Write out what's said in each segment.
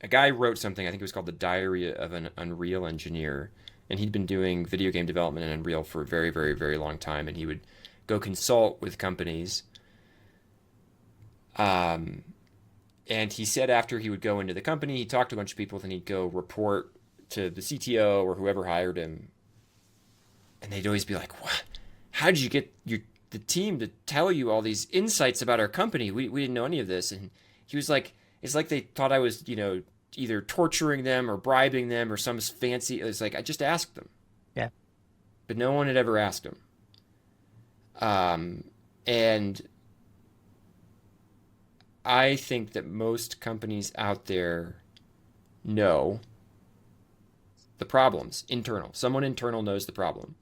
a guy wrote something. I think it was called The Diary of an Unreal Engineer, and he'd been doing video game development in Unreal for a very, very, very long time. And he would go consult with companies. Um, and he said after he would go into the company, he'd talk to a bunch of people, then he'd go report to the CTO or whoever hired him, and they'd always be like, "What? How did you get the team to tell you all these insights about our company? We didn't know any of this." And he was like, "It's like they thought I was, either torturing them or bribing them or some fancy." It's like I just asked them, Yeah. but no one had ever asked him. And I think that most companies out there know the problems internal. Someone internal knows the problem.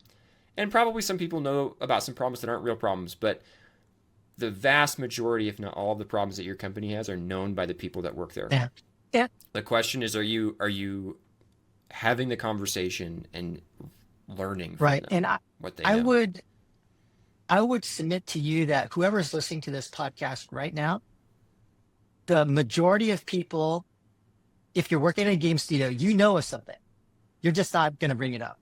And probably some people know about some problems that aren't real problems, but the vast majority, if not all of the problems that your company has, are known by the people that work there. Yeah. Yeah. The question is, are you having the conversation and learning from Right. them And what they I know? would, I would submit to you that whoever's listening to this podcast right now, the majority of people, if you're working in a game studio, you know of something. You're just not going to bring it up.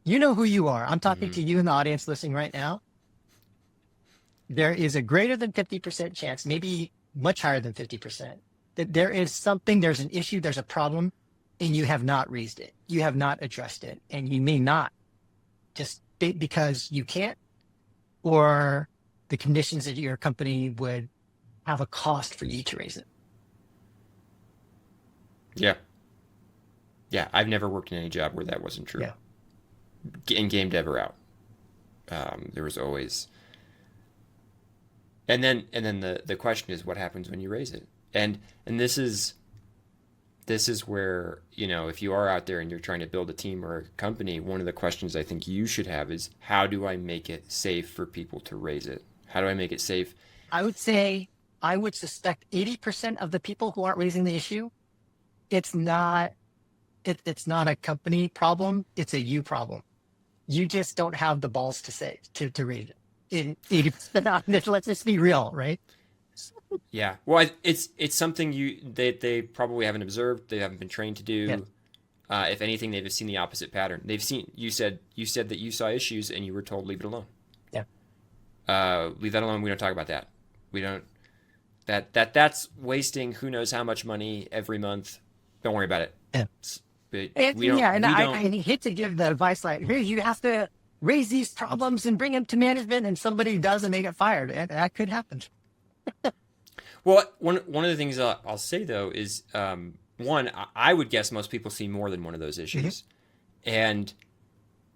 You know who you are. I'm talking Mm-hmm. to you in the audience listening right now. There is a greater than 50% chance, maybe much higher than 50%, that there is something, there's an issue, there's a problem, and you have not raised it. You have not addressed it. And you may not just because you can't, or the conditions that your company would have a cost for you to raise it. Yeah. Yeah. I've never worked in any job where that wasn't true. Yeah. In game dev or out. There was always, and then the question is what happens when you raise it, and this is where, if you are out there and you're trying to build a team or a company, one of the questions I think you should have is, how do I make it safe for people to raise it? How do I make it safe? I would say, I would suspect 80% of the people who aren't raising the issue, it's not, it's not a company problem. It's a you problem. You just don't have the balls to say, to raise it. In 80% of this, let's just be real, right? Yeah. Well, it's something they probably haven't observed. They haven't been trained to Yeah. do. If anything, they've seen the opposite pattern. They've seen, you said that you saw issues and you were told leave it alone. Yeah. Leave that alone. We don't talk about that. We don't. That's wasting who knows how much money every month. Don't worry about it. Yeah. But And, we don't. yeah, and We I don't. hate to give the advice like, hey, you have to raise these problems and bring them to management, and somebody does and they get fired. And that could happen. Well, one of the things I'll say though is, one, I would guess most people see more than one of those Mhm. issues, and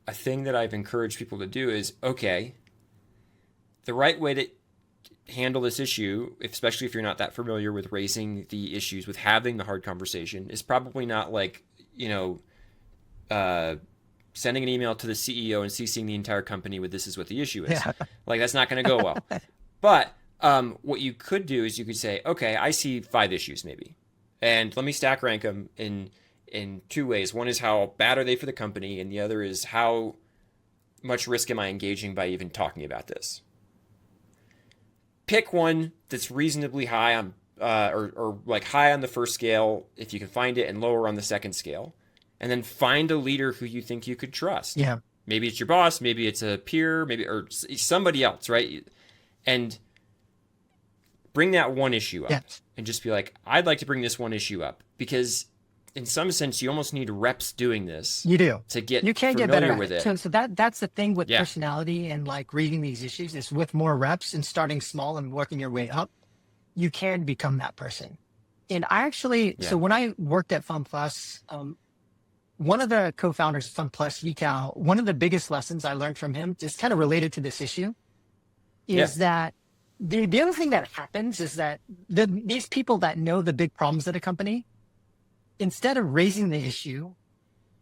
a thing that I've encouraged people to do is, okay, the right way to handle this issue, especially if you're not that familiar with raising the issues, with having the hard conversation, is probably not like, uh, sending an email to the CEO and CCing the entire company with this is what the issue is. Yeah. Like, that's not going to go well. But what you could do is you could say, okay, I see 5 issues maybe, and let me stack rank them in two ways. One is how bad are they for the company, and the other is how much risk am I engaging by even talking about this. Pick one that's reasonably high on, or like high on the first scale if you can find it, and lower on the second scale, and then find a leader who you think you could trust. Yeah. Maybe it's your boss, maybe it's a peer, maybe or somebody else, right? And bring that one issue Yeah. up and just be like, I'd like to bring this one issue up, because in some sense you almost need reps doing this You do. to get You can get better familiar at with it. it. So that's the thing with Yeah. personality and like reading these issues is with more reps and starting small and working your way up, you can become that person. And I actually, Yeah. so when I worked at FunPlus, one of the co-founders of FunPlus, Yital, one of the biggest lessons I learned from him, just kind of related to this issue, is that the other thing that happens is that these people that know the big problems at a company, instead of raising the issue,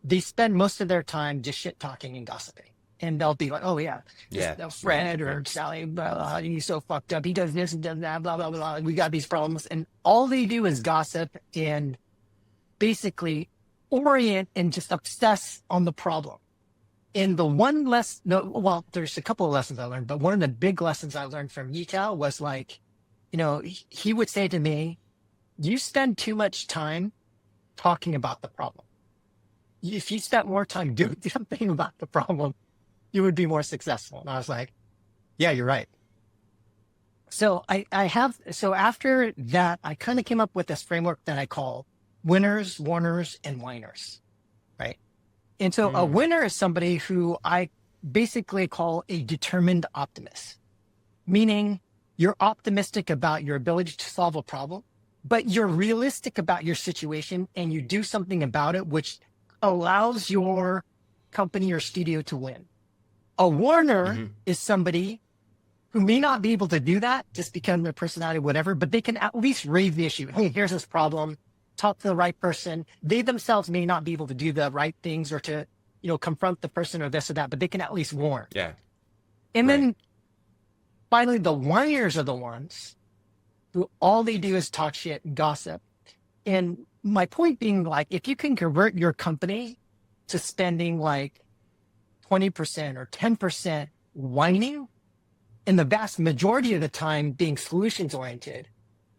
they spend most of their time just shit talking and gossiping. And they'll be like, oh yeah, Yeah. Fred or Sally, blah, blah, he's so fucked up. He does this and does that, blah, blah, blah. We got these problems. And all they do is gossip and basically orient and just obsess on the problem. And the one less, no, well, there's a couple of lessons I learned, but one of the big lessons I learned from Yital was like, he would say to me, you spend too much time talking about the problem. If you spent more time doing something about the problem, you would be more successful. And I was like, yeah, you're right. So so after that, I kind of came up with this framework that I call winners, warners, and whiners, right? And so a winner is somebody who I basically call a determined optimist, meaning you're optimistic about your ability to solve a problem, but you're realistic about your situation and you do something about it, which allows your company or studio to win. A warner is somebody who may not be able to do that just because of their personality, whatever, but they can at least raise the issue. Hey, here's this problem. Talk to the right person. They themselves may not be able to do the right things or to, confront the person or this or that, but they can at least warn. Yeah. And then finally, the whiners are the ones who all they do is talk shit and gossip. And my point being, like, if you can convert your company to spending like 20% or 10% whining, and the vast majority of the time being solutions oriented,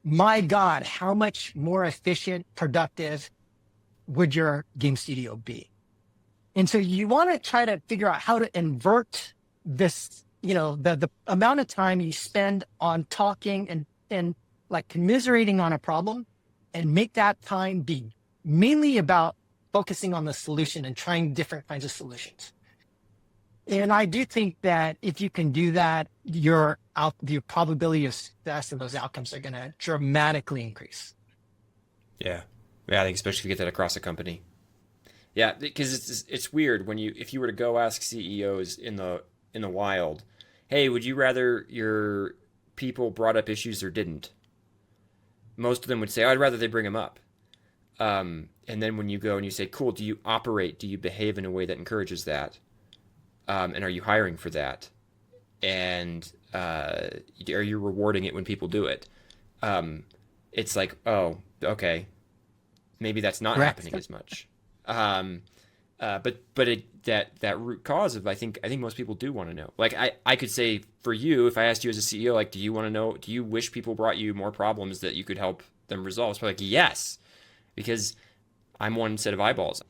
my God, how much more efficient, productive would your game studio be? And so you want to try to figure out how to invert this, the amount of time you spend on talking and like commiserating on a problem, and make that time be mainly about focusing on the solution and trying different kinds of solutions. And I do think that if you can do that, your probability of success and those outcomes are going to dramatically increase. Yeah. Yeah, I think especially if you get that across a company. Yeah, because it's weird if you were to go ask CEOs in the wild, hey, would you rather your people brought up issues or didn't? Most of them would say, I'd rather they bring them up. And then when you go and you say, cool, do you behave in a way that encourages that? And are you hiring for that? And are you rewarding it when people do it? It's like, oh, okay, maybe that's not happening as much. But that root cause of I think most people do want to know. Like I could say for you, if I asked you as a CEO, like, do you want to know? Do you wish people brought you more problems that you could help them resolve? It's probably like yes, because I'm one set of eyeballs.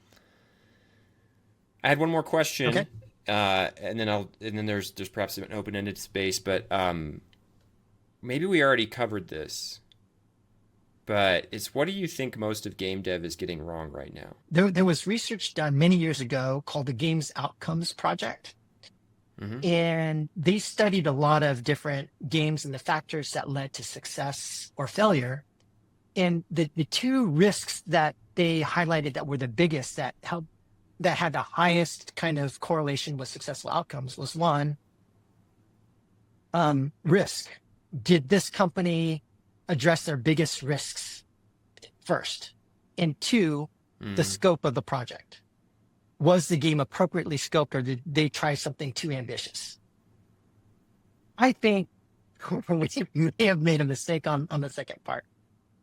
I had one more question. Okay. And then there's perhaps an open-ended space, but maybe we already covered this. But it's what do you think most of game dev is getting wrong right now? There was research done many years ago called the Games Outcomes Project. And they studied a lot of different games and the factors that led to success or failure. And the two risks that they highlighted that were the biggest that had the highest kind of correlation with successful outcomes was one, risk. Did this company address their biggest risks first? And two, the scope of the project. Was the game appropriately scoped or did they try something too ambitious? I think we may have made a mistake on the second part,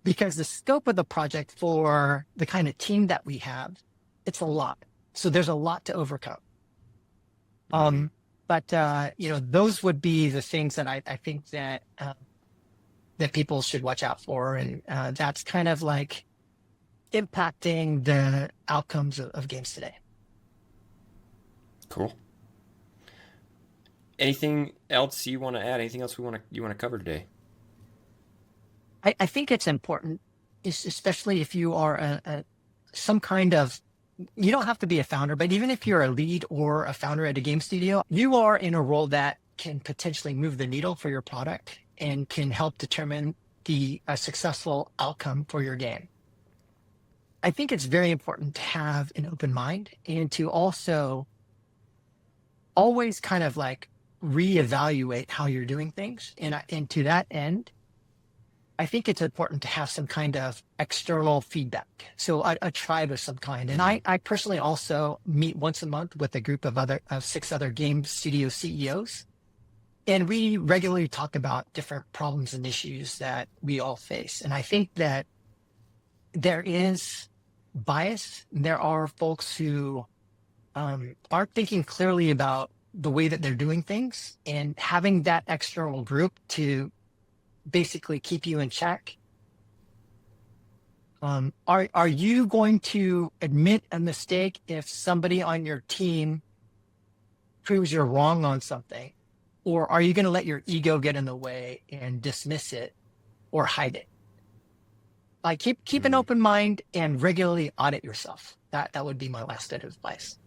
because the scope of the project for the kind of team that we have, it's a lot. So there's a lot to overcome. But those would be the things that I think that people should watch out for. And that's kind of like impacting the outcomes of games today. Cool. Anything else you want to add? Anything else you want to cover today? I think it's important, especially if you are some kind of, you don't have to be a founder, but even if you're a lead or a founder at a game studio, you are in a role that can potentially move the needle for your product and can help determine the successful outcome for your game. I think it's very important to have an open mind and to also always kind of like reevaluate how you're doing things. And to that end, I think it's important to have some kind of external feedback. So a tribe of some kind. And I personally also meet once a month with a group of 6 other game studio CEOs. And we regularly talk about different problems and issues that we all face. And I think that there is bias. There are folks who aren't thinking clearly about the way that they're doing things, and having that external group to basically keep you in check, Are you going to admit a mistake if somebody on your team proves you're wrong on something? Or are you going to let your ego get in the way and dismiss it or hide it? Like keep an Mm. open mind and regularly audit yourself. That would be my last bit of advice.